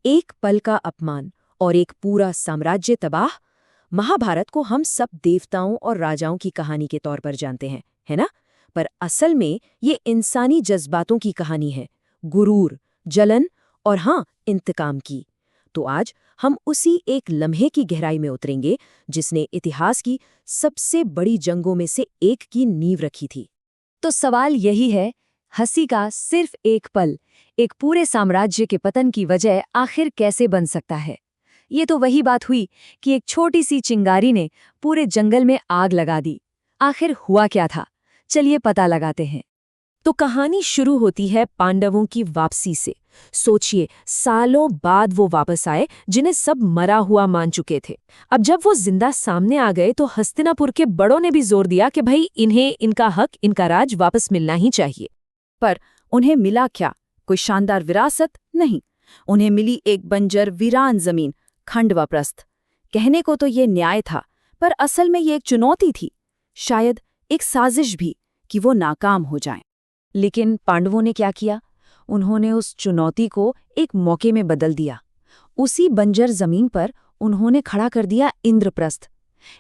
एक पल का अपमान और एक पूरा साम्राज्य तबाह। महाभारत को हम सब देवताओं और राजाओं की कहानी के तौर पर जानते हैं, है ना? पर असल में ये इंसानी जज्बातों की कहानी है, गुरूर, जलन और हाँ, इंतकाम की। तो आज हम उसी एक लम्हे की गहराई में उतरेंगे जिसने इतिहास की सबसे बड़ी जंगों में से एक की नींव रखी थी। तो सवाल यही है, हंसी का सिर्फ एक पल एक पूरे साम्राज्य के पतन की वजह आखिर कैसे बन सकता है? ये तो वही बात हुई कि एक छोटी सी चिंगारी ने पूरे जंगल में आग लगा दी। आखिर हुआ क्या था? चलिए पता लगाते हैं। तो कहानी शुरू होती है पांडवों की वापसी से। सोचिए, सालों बाद वो वापस आए जिन्हें सब मरा हुआ मान चुके थे। अब जब वो जिंदा सामने आ गए तो हस्तिनापुर के बड़ों ने भी जोर दिया कि भाई इन्हें इनका हक, इनका राज वापस मिलना ही चाहिए। पर उन्हें मिला क्या? कोई शानदार विरासत? नहीं, उन्हें मिली एक बंजर वीरान जमीन, खंडवा-प्रस्थ। कहने को तो ये न्याय था, पर असल में ये एक चुनौती थी, शायद एक साजिश भी कि वो नाकाम हो जाएं। लेकिन पांडवों ने क्या किया? उन्होंने उस चुनौती को एक मौके में बदल दिया। उसी बंजर जमीन पर उन्होंने खड़ा कर दिया इंद्रप्रस्थ,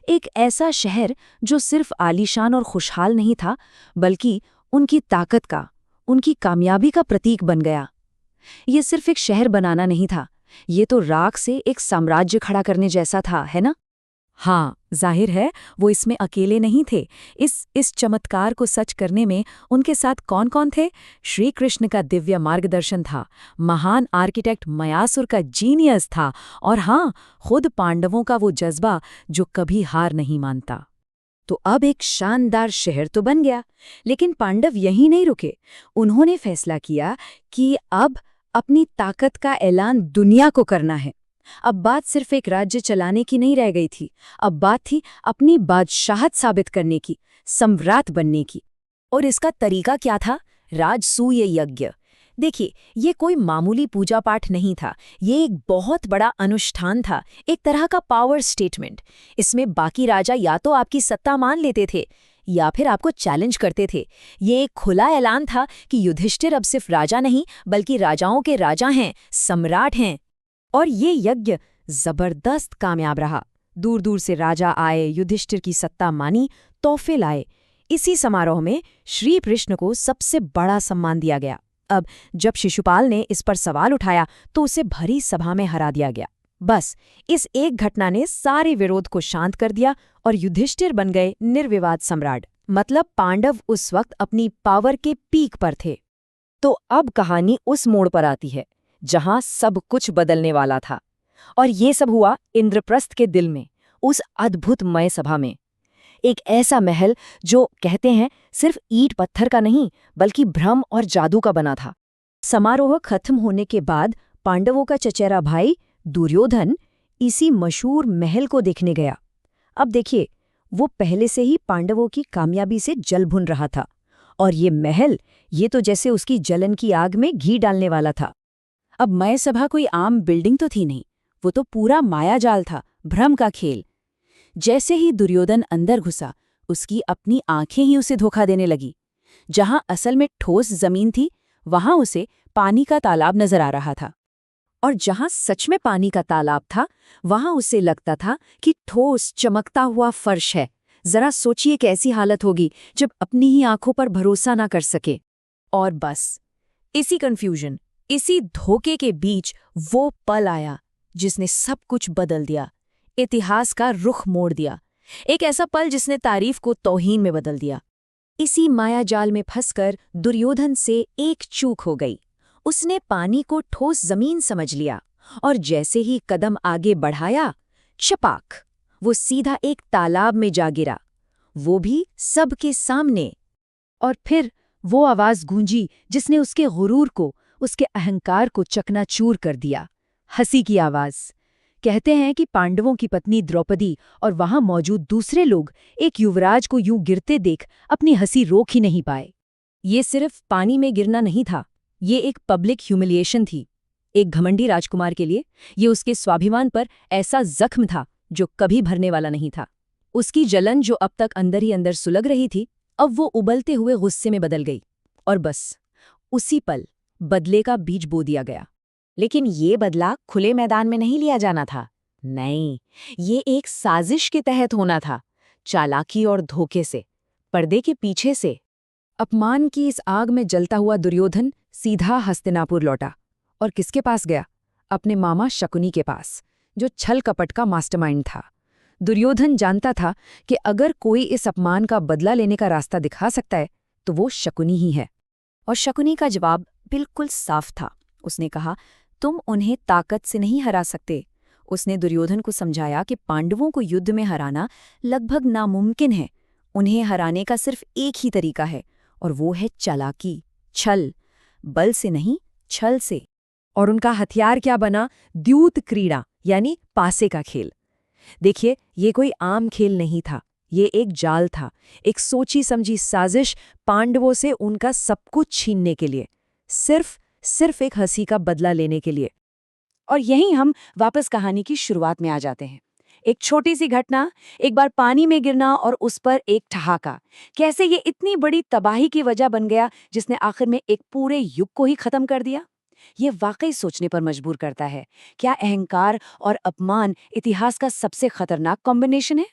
एक ऐसा शहर जो सिर्फ आलीशान और खुशहाल नहीं था, बल्कि उनकी ताकत का, उनकी कामयाबी का प्रतीक बन गया। ये सिर्फ एक शहर बनाना नहीं था, ये तो राख से एक साम्राज्य खड़ा करने जैसा था, है ना? हाँ, जाहिर है वो इसमें अकेले नहीं थे। इस चमत्कार को सच करने में उनके साथ कौन कौन थे? श्री कृष्ण का दिव्य मार्गदर्शन था, महान आर्किटेक्ट मयासुर का जीनियस था, और हाँ, खुद पांडवों का वो जज्बा जो कभी हार नहीं मानता। तो अब एक शानदार शहर तो बन गया, लेकिन पांडव यहीं नहीं रुके। उन्होंने फैसला किया कि अब अपनी ताकत का ऐलान दुनिया को करना है। अब बात सिर्फ एक राज्य चलाने की नहीं रह गई थी, अब बात थी अपनी बादशाहत साबित करने की, सम्राट बनने की। और इसका तरीका क्या था? राजसूय यज्ञ। देखिए, ये कोई मामूली पूजा पाठ नहीं था, ये एक बहुत बड़ा अनुष्ठान था, एक तरह का पावर स्टेटमेंट। इसमें बाकी राजा या तो आपकी सत्ता मान लेते थे या फिर आपको चैलेंज करते थे। ये एक खुला ऐलान था कि युधिष्ठिर अब सिर्फ राजा नहीं, बल्कि राजाओं के राजा हैं, सम्राट हैं। और ये यज्ञ जबरदस्त कामयाब रहा। दूर दूर से राजा आए, युधिष्ठिर की सत्ता मानी, तोहफे लाए। इसी समारोह में श्री कृष्ण को सबसे बड़ा सम्मान दिया गया। अब जब शिशुपाल ने इस पर सवाल उठाया तो उसे भरी सभा में हरा दिया गया। बस इस एक घटना ने सारे विरोध को शांत कर दिया और युधिष्ठिर बन गए निर्विवाद सम्राट। मतलब पांडव उस वक्त अपनी पावर के पीक पर थे। तो अब कहानी उस मोड़ पर आती है जहां सब कुछ बदलने वाला था, और ये सब हुआ इंद्रप्रस्थ के दिल में, उस अद्भुतमय सभा में। एक ऐसा महल जो कहते हैं सिर्फ ईंट पत्थर का नहीं, बल्कि भ्रम और जादू का बना था। समारोह खत्म होने के बाद पांडवों का चचेरा भाई दुर्योधन इसी मशहूर महल को देखने गया। अब देखिए, वो पहले से ही पांडवों की कामयाबी से जल भुन रहा था, और ये महल, ये तो जैसे उसकी जलन की आग में घी डालने वाला था। अब मय सभा कोई आम बिल्डिंग तो थी नहीं, वो तो पूरा मायाजाल था, भ्रम का खेल। जैसे ही दुर्योधन अंदर घुसा, उसकी अपनी आंखें ही उसे धोखा देने लगी। जहां असल में ठोस जमीन थी, वहां उसे पानी का तालाब नजर आ रहा था, और जहां सच में पानी का तालाब था, वहां उसे लगता था कि ठोस चमकता हुआ फर्श है। जरा सोचिए कैसी हालत होगी जब अपनी ही आंखों पर भरोसा ना कर सके। और बस इसी कंफ्यूजन, इसी धोखे के बीच वो पल आया जिसने सब कुछ बदल दिया, इतिहास का रुख मोड़ दिया। एक ऐसा पल जिसने तारीफ को तौहीन में बदल दिया। इसी मायाजाल में फंसकर दुर्योधन से एक चूक हो गई। उसने पानी को ठोस जमीन समझ लिया, और जैसे ही कदम आगे बढ़ाया, छपाक, वो सीधा एक तालाब में जा गिरा, वो भी सबके सामने। और फिर वो आवाज गूंजी जिसने उसके गुरूर को, उसके अहंकार को चकनाचूर कर दिया। हंसी की आवाज। कहते हैं कि पांडवों की पत्नी द्रौपदी और वहां मौजूद दूसरे लोग एक युवराज को यूं गिरते देख अपनी हंसी रोक ही नहीं पाए। ये सिर्फ पानी में गिरना नहीं था, ये एक पब्लिक ह्यूमिलिएशन थी। एक घमंडी राजकुमार के लिए ये उसके स्वाभिमान पर ऐसा जख्म था जो कभी भरने वाला नहीं था। उसकी जलन जो अब तक अंदर ही अंदर सुलग रही थी, अब वो उबलते हुए गुस्से में बदल गई। और बस उसी पल बदले का बीज बो दिया गया। लेकिन ये बदला खुले मैदान में नहीं लिया जाना था। नहीं, ये एक साजिश के तहत होना था, चालाकी और धोखे से, पर्दे के पीछे से। अपमान की इस आग में जलता हुआ दुर्योधन सीधा हस्तिनापुर लौटा। और किसके पास गया? अपने मामा शकुनी के पास, जो छल कपट का मास्टरमाइंड था। दुर्योधन जानता था कि अगर कोई इस अपमान का बदला लेने का रास्ता दिखा सकता है तो वो शकुनी ही है। और शकुनी का जवाब बिल्कुल साफ था। उसने कहा, तुम उन्हें ताकत से नहीं हरा सकते। उसने दुर्योधन को समझाया कि पांडवों को युद्ध में हराना लगभग नामुमकिन है। उन्हें हराने का सिर्फ एक ही तरीका है, और वो है चालाकी, छल, बल से नहीं, छल से। और उनका हथियार क्या बना? द्यूत क्रीड़ा, यानी पासे का खेल। देखिए, ये कोई आम खेल नहीं था, ये एक जाल था, एक सोची समझी साजिश पांडवों से उनका सब कुछ छीनने के लिए, सिर्फ एक हंसी का बदला लेने के लिए। और यहीं हम वापस कहानी की शुरुआत में आ जाते हैं। एक छोटी सी घटना, एक बार पानी में गिरना और उस पर एक ठहाका, कैसे ये इतनी बड़ी तबाही की वजह बन गया जिसने आखिर में एक पूरे युग को ही खत्म कर दिया। ये वाकई सोचने पर मजबूर करता है। क्या अहंकार और अपमान इतिहास का सबसे खतरनाक कॉम्बिनेशन है?